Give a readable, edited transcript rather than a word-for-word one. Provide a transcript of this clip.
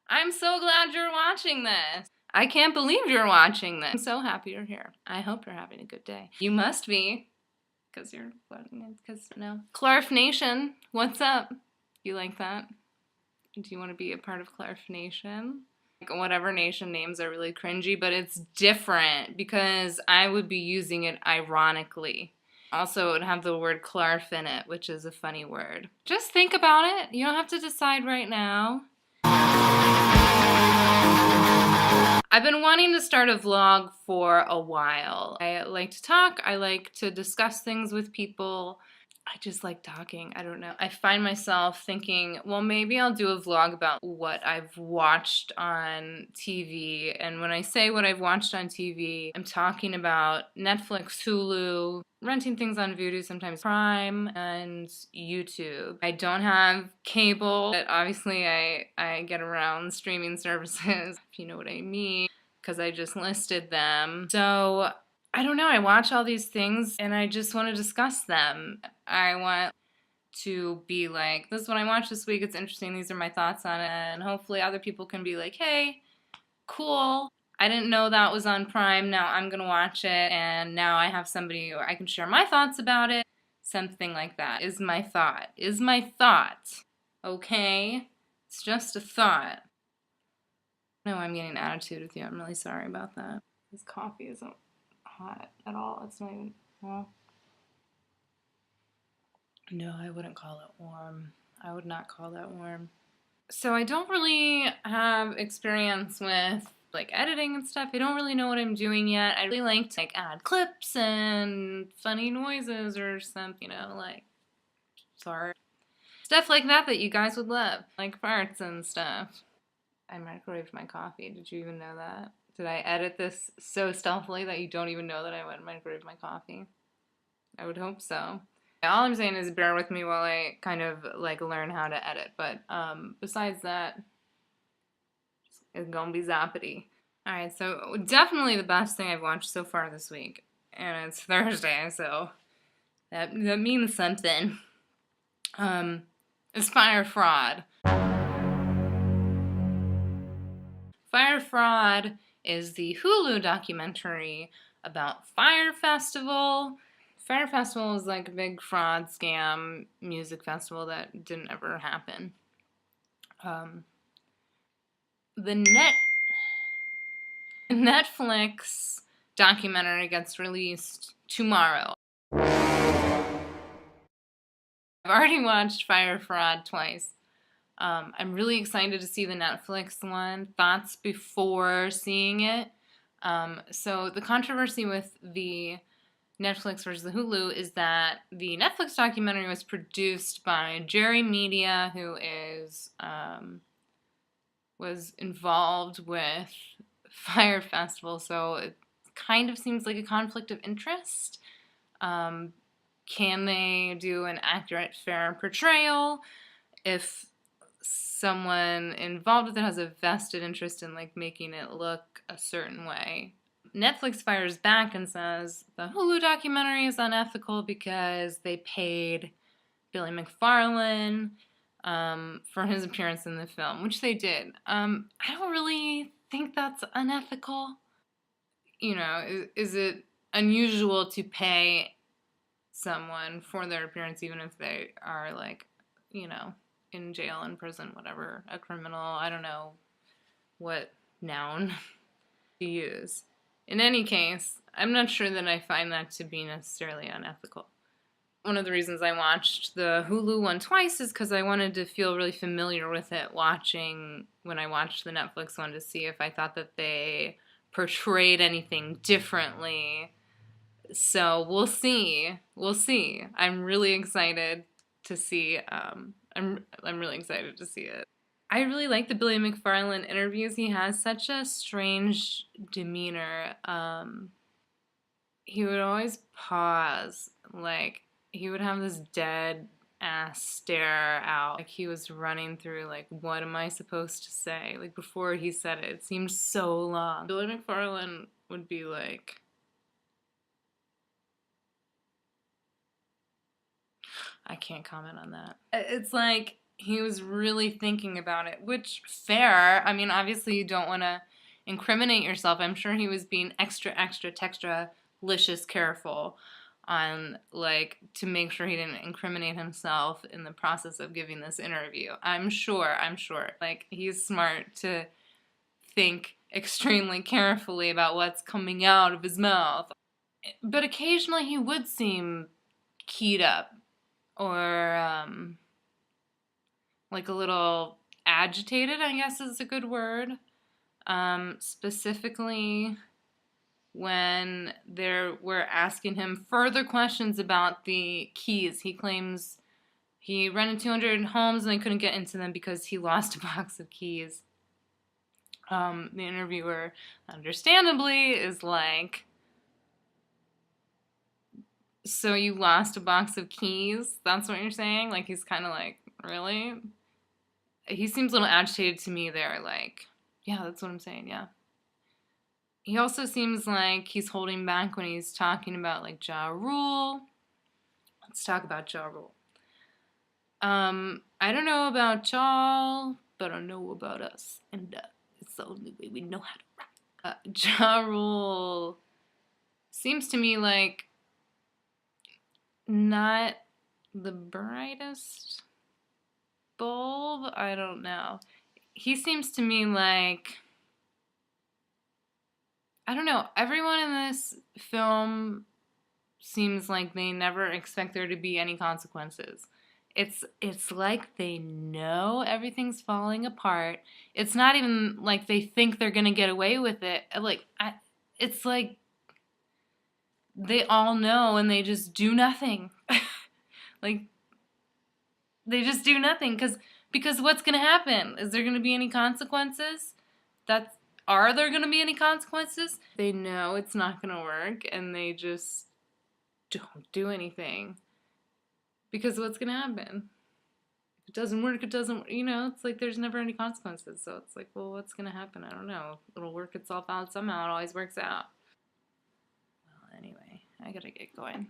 I'm so glad you're watching this. I can't believe you're watching this. I'm so happy you're here. I hope you're having a good day. You must be, because no. Clarf Nation, what's up? You like that? Do you want to be a part of Clarf Nation? Like, whatever nation names are really cringy, but it's different because I would be using it ironically. Also, it would have the word Clarf in it, which is a funny word. Just think about it. You don't have to decide right now. I've been wanting to start a vlog for a while. I like to talk. I like to discuss things with people. I just like talking. I don't know. I find myself thinking, well, maybe I'll do a vlog about what I've watched on TV. And when I say what I've watched on TV, I'm talking about Netflix, Hulu, renting things on Vudu, sometimes Prime, and YouTube. I don't have cable, but obviously I get around streaming services, if you know what I mean, because I just listed them. So I don't know, I watch all these things and I just want to discuss them. I want to be like, this is what I watched this week, it's interesting, these are my thoughts on it, and hopefully other people can be like, hey, cool, I didn't know that was on Prime, now I'm gonna watch it, and now I have somebody where I can share my thoughts about it. Something like that is my thought. Okay? It's just a thought. No, I'm getting an attitude with you. I'm really sorry about that. This coffee isn't hot at all. It's not even, well, no, I wouldn't call it warm. I would not call that warm. So I don't really have experience with like editing and stuff. I don't really know what I'm doing yet. I really like to like add clips and funny noises or something, like sorry. Stuff like that that you guys would love. Like farts and stuff. I microwaved my coffee. Did you even know that? Did I edit this so stealthily that you don't even know that I went and microwaved my coffee? I would hope so. All I'm saying is bear with me while I kind of like learn how to edit. But besides that, it's gonna be zappity. Alright, so definitely the best thing I've watched so far this week. And it's Thursday, so that means something. Is Fyre Fraud. Fyre Fraud is the Hulu documentary about Fyre Festival. Fyre Festival is like a big fraud scam music festival that didn't ever happen. The Netflix documentary gets released tomorrow. I've already watched Fyre Fraud twice. I'm really excited to see the Netflix one. Thoughts before seeing it. So the controversy with the Netflix versus the Hulu is that the Netflix documentary was produced by Jerry Media, who was involved with Fyre Festival, so it kind of seems like a conflict of interest. Can they do an accurate, fair portrayal if someone involved with it has a vested interest in like making it look a certain way? Netflix fires back and says the Hulu documentary is unethical because they paid Billy McFarlane for his appearance in the film, which they did. I don't really think that's unethical. Is it unusual to pay someone for their appearance even if they are like, in jail, in prison, whatever, a criminal? I don't know what noun to use. In any case, I'm not sure that I find that to be necessarily unethical. One of the reasons I watched the Hulu one twice is because I wanted to feel really familiar with it when I watched the Netflix one, to see if I thought that they portrayed anything differently. So we'll see. I'm really excited to see. I'm really excited to see it. I really like the Billy McFarlane interviews. He has such a strange demeanor. He would always pause, like he would have this dead ass stare out, like he was running through like, what am I supposed to say? Like before he said it seemed so long. Billy McFarlane would be like, I can't comment on that. It's like he was really thinking about it, which, fair. I mean, obviously you don't want to incriminate yourself. I'm sure he was being extra, extra, textra, licious careful on, like, to make sure he didn't incriminate himself in the process of giving this interview. I'm sure. Like, he's smart to think extremely carefully about what's coming out of his mouth. But occasionally he would seem keyed up or like a little agitated, I guess is a good word. Specifically when we're asking him further questions about the keys. He claims he rented 200 homes and they couldn't get into them because he lost a box of keys. The interviewer, understandably, is like, so you lost a box of keys? That's what you're saying? Like, he's kind of like, really? He seems a little agitated to me there, like, yeah, that's what I'm saying, yeah. He also seems like he's holding back when he's talking about, like, Ja Rule. Let's talk about Ja Rule. I don't know about y'all, but I know about us, and it's the only way we know how to rock. Ja Rule seems to me like not the brightest bulb. I don't know. He seems to me like, I don't know, everyone in this film seems like they never expect there to be any consequences. It's like they know everything's falling apart. It's not even like they think they're gonna get away with it. It's like they all know and they just do nothing. Like, they just do nothing because what's gonna happen? Is there gonna be any consequences? Are there gonna be any consequences? They know it's not gonna work and they just don't do anything. Because what's going to happen? If it doesn't work, it doesn't, it's like there's never any consequences. So it's like, well, what's going to happen? I don't know. It'll work itself out somehow. It always works out. Well, anyway, I got to get going.